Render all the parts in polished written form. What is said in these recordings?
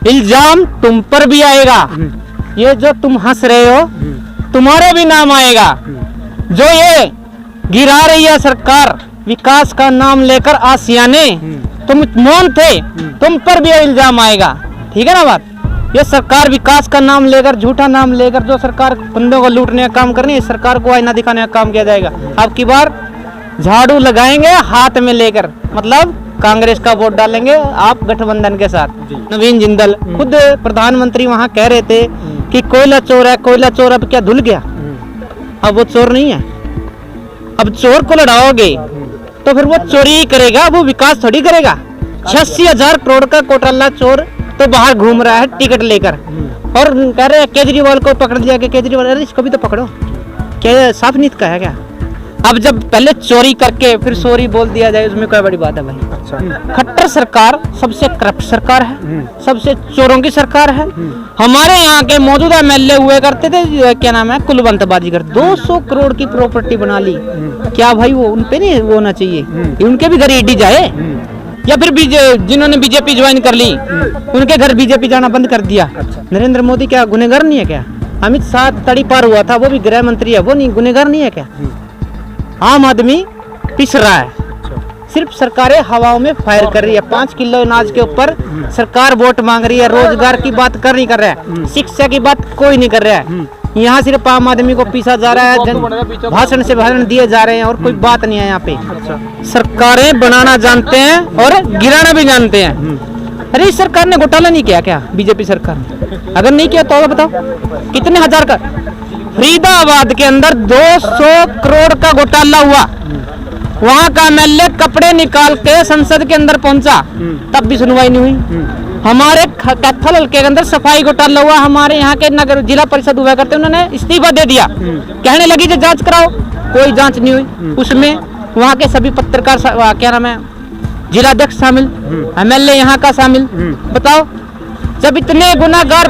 इल्जाम तुम पर भी आएगा। ये जो तुम हंस रहे हो तुम्हारे भी नाम आएगा। जो ये गिरा रही है सरकार विकास का नाम लेकर आसियाने, तुम मौन थे, तुम पर भी इल्जाम आएगा। ठीक है ना बात। ये सरकार विकास का नाम लेकर, झूठा नाम लेकर जो सरकार बंदों को लूटने का काम करनी है, सरकार को आईना दिखाने का काम किया जाएगा। अब की बार झाड़ू लगाएंगे हाथ में लेकर, मतलब कांग्रेस का वोट डालेंगे आप गठबंधन के साथ। नवीन जिंदल खुद प्रधानमंत्री वहां कह रहे थे कि कोयला चोर है, कोयला चोर। अब क्या धुल गया? अब वो चोर नहीं है। अब चोर को लड़ाओगे तो फिर वो चोरी ही करेगा, वो विकास थोड़ी करेगा। 86,000 करोड़ का घोटाला चोर तो बाहर घूम रहा है टिकट लेकर, और कह रहे हैं केजरीवाल को पकड़ लिया कि केजरीवाल, अरे इसको भी तो पकड़ो। क्या साफ नीत का है क्या? अब जब पहले चोरी करके फिर सॉरी बोल दिया जाए, उसमें क्या बड़ी बात है भाई? अच्छा। खट्टर सरकार सबसे करप्ट सरकार है, सबसे चोरों की सरकार है। हमारे यहाँ के मौजूदा एमएलए हुए करते थे, क्या नाम है, कुलवंत बाजीगर, 200 करोड़ की प्रॉपर्टी बना ली। क्या भाई वो उन पे नहीं वो होना चाहिए? उनके भी घर ईडी जाए, या फिर जिन्होंने बीजेपी ज्वाइन कर ली उनके घर बीजेपी जाना बंद कर दिया। नरेंद्र मोदी क्या गुनहगार नहीं है क्या? अमित शाह तड़ी पार हुआ था, वो भी गृह मंत्री है, वो नहीं गुनहगार नहीं है क्या? आम आदमी पिस रहा है, सिर्फ सरकारें हवाओं में फायर कर रही है। 5 किलो अनाज के ऊपर सरकार वोट मांग रही है, रोजगार की बात कर नहीं कर रहा है, शिक्षा की बात कोई नहीं कर रहा है। यहाँ सिर्फ आम आदमी को पीसा जा रहा है, भाषण से भाषण दिए जा रहे हैं, और कोई बात नहीं है यहाँ पे। सरकारें बनाना जानते हैं और गिराना भी जानते हैं। अरे इस सरकार ने घोटाला नहीं किया क्या? बीजेपी सरकार ने अगर नहीं किया तो बताओ कितने हजार का? फरीदाबाद के अंदर 200 करोड़ का घोटाला हुआ, वहां का एमएलए कपड़े निकाल के संसद के अंदर पहुंचा, तब भी सुनवाई नहीं हुई। हमारे कैथल हल्के के अंदर सफाई घोटाला हुआ, हमारे यहाँ के नगर जिला परिषद हुआ करते, उन्होंने इस्तीफा दे दिया, कहने लगी जो जांच कराओ, कोई जांच नहीं हुई। उसमें वहाँ के सभी पत्रकार, क्या नाम है, जिलाध्यक्ष शामिल, एमएलए यहाँ का शामिल। बताओ, जब इतने गुनाहगार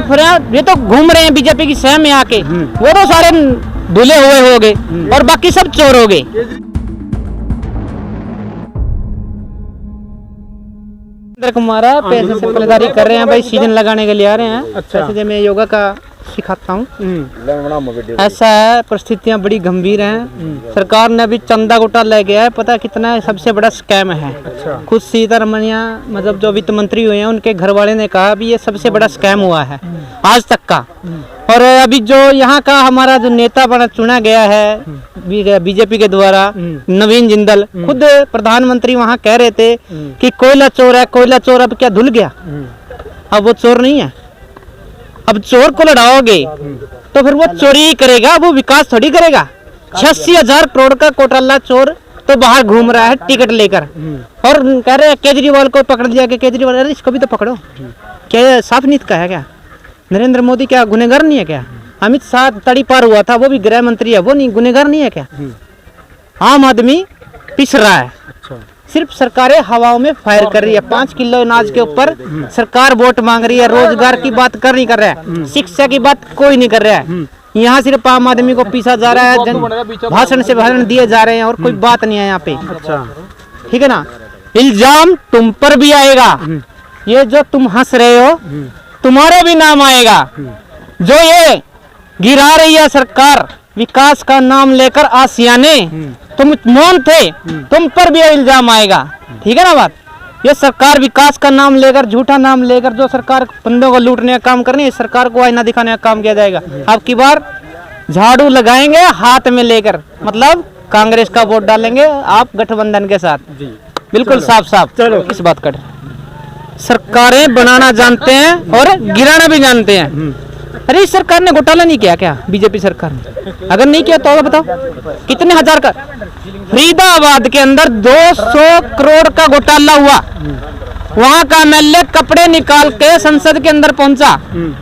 ये तो घूम रहे हैं बीजेपी की सहम में आके, वो तो सारे धुले हुए हो गए और बाकी सब चोर हो गए। कुमारा पैसे से पहलेदारी कर रहे हैं भाई, सीजन लगाने के लिए आ रहे हैं। अच्छा, मैं योगा का सिखाता हूँ। ऐसा है, परिस्थितियाँ बड़ी गंभीर हैं। सरकार ने अभी चंदा घोटाला गया है, पता कितना है, सबसे बड़ा स्कैम है। अच्छा। खुद सीतारमनिया मतलब जो वित्त मंत्री हुए हैं, उनके घर वाले ने कहा अभी ये सबसे बड़ा स्कैम हुआ है आज तक का। और अभी जो यहाँ का हमारा जो नेता बना चुना गया है बीजेपी के द्वारा, नवीन जिंदल, खुद प्रधानमंत्री वहाँ कह रहे थे कि कोयला चोर है, कोयला चोर। अब क्या धुल गया? अब वो चोर नहीं है। अब चोर को लड़ाओगे तो फिर वो चोरी ही करेगा, वो विकास थोड़ी करेगा। 86,000 करोड़ का घोटाला चोर तो बाहर घूम रहा है टिकट लेकर, और कह रहे हैं केजरीवाल को पकड़ लिया कि केजरीवाल, अरे इसको भी तो पकड़ो। क्या साफ नीत का है क्या? नरेंद्र मोदी क्या गुनहगार नहीं है क्या? अमित शाह तड़ी पार हुआ था, वो भी गृह मंत्री है, वो नहीं गुनहगार नहीं है क्या? आम आदमी पिस रहा है, सिर्फ सरकारें हवाओं में फायर कर रही है। 5 किलो अनाज के ऊपर सरकार वोट मांग रही है, रोजगार की बात कर नहीं कर रहा है, शिक्षा की बात कोई नहीं कर रहा है। यहाँ सिर्फ आम आदमी को पीसा जा रहा है, भाषण से भाषण दिए जा रहे हैं, और कोई बात नहीं है यहाँ पे। अच्छा, ठीक है ना। इल्जाम तुम पर भी आएगा। ये जो तुम हंस रहे हो तुम्हारे भी नाम आएगा। जो ये गिरा रही है सरकार विकास का नाम लेकर आसियाने, तुम मौन थे, तुम पर भी इल्जाम आएगा। ठीक है ना बात। ये सरकार विकास का नाम लेकर, झूठा नाम लेकर जो सरकार बंदों को लूटने का काम करनी है, सरकार को आईना दिखाने का काम किया जाएगा। अब की बार झाड़ू लगाएंगे हाथ में लेकर, मतलब कांग्रेस का वोट डालेंगे आप गठबंधन के साथ। बिल्कुल साफ साफ। चलो किस बात कर, सरकारें बनाना जानते हैं और गिराना भी जानते हैं। अरे इस सरकार ने घोटाला नहीं किया क्या? बीजेपी सरकार ने अगर नहीं किया तो बताओ कितने हजार का? फरीदाबाद के अंदर 200 करोड़ का घोटाला हुआ, वहाँ का एमएलए कपड़े निकाल के संसद के अंदर पहुंचा,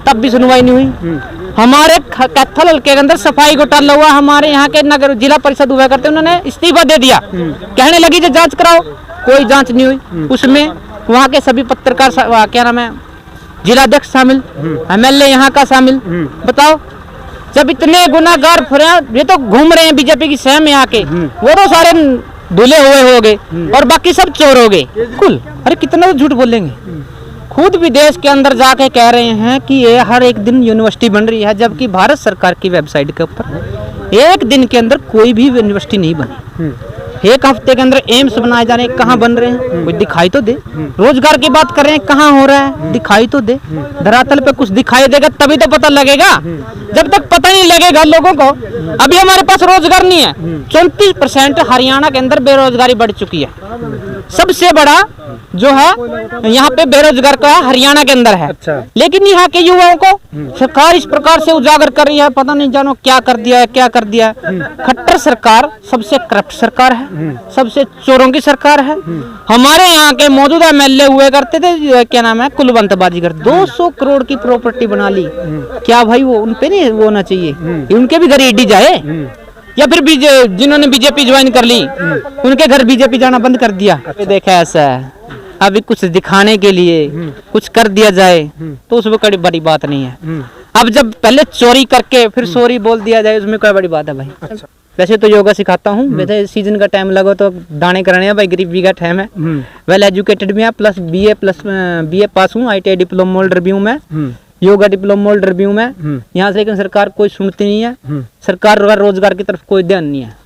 तब भी सुनवाई नहीं हुई। हमारे कैथल हल्के के अंदर सफाई घोटाला हुआ, हमारे यहाँ के नगर जिला परिषद हुआ करते, उन्होंने इस्तीफा दे दिया, कहने लगी जो जांच कराओ, कोई जांच नहीं हुई। उसमें वहाँ के सभी पत्रकार, क्या नाम है, जिलाध्यक्ष शामिल, एमएलए यहाँ का शामिल। बताओ, जब इतने गुनाहगार ये तो घूम रहे हैं बीजेपी की सहम में आके, वो तो सारे धुले हुए हो गए और बाकी सब चोर हो गए। कुल, अरे कितना तो झूठ बोलेंगे, खुद विदेश के अंदर जाके कह रहे हैं कि ये हर एक दिन यूनिवर्सिटी बन रही है, जबकि भारत सरकार की वेबसाइट के ऊपर एक दिन के अंदर कोई भी यूनिवर्सिटी नहीं बनी। एक हफ्ते के अंदर एम्स बनाए जा रहे हैं, कहाँ बन रहे हैं कुछ दिखाई तो दे। रोजगार की बात कर रहे हैं, कहाँ हो रहा है दिखाई तो दे। धरातल पे कुछ दिखाई देगा तभी तो पता लगेगा, जब तक पता नहीं लगेगा लोगों को। अभी हमारे पास रोजगार नहीं है, 34% हरियाणा के अंदर बेरोजगारी बढ़ चुकी है। सबसे बड़ा जो है यहाँ पे बेरोजगार का हरियाणा के अंदर है। अच्छा। लेकिन यहाँ के युवाओं को सरकार इस प्रकार से उजागर कर रही है, पता नहीं जानो क्या कर दिया है, क्या कर दिया है। खट्टर सरकार सबसे करप्ट सरकार है, सबसे चोरों की सरकार है। हमारे यहाँ के मौजूदा एमएलए हुए करते थे, क्या नाम है, कुलवंत बाजीगर, 200 करोड़ की प्रॉपर्टी बना ली। क्या भाई वो उन पे नहीं वो होना चाहिए, उनके भी घर ईडी जाए, या फिर जिन्होंने बीजेपी ज्वाइन कर ली उनके घर बीजेपी जाना बंद कर दिया। देखा ऐसा है, अभी कुछ दिखाने के लिए कुछ कर दिया जाए तो उसमें कोई बड़ी बात नहीं है। अब जब पहले चोरी करके फिर सॉरी बोल दिया जाए उसमें कोई बड़ी बात है भाई। अच्छा। वैसे तो योगा सिखाता हूँ, वैसे सीजन का टाइम लगा तो दाने कराने हैं भाई, गरीबी का टाइम है। वेल एजुकेटेड भी है, प्लस बीए पास हूँ, ITI डिप्लोमा मोल्ड रिव्यू में, योगा डिप्लोमा मोल्ड रिव्यू में। यहाँ से लेकिन सरकार कोई सुनती नहीं है, सरकार रोजगार की तरफ कोई ध्यान नहीं है।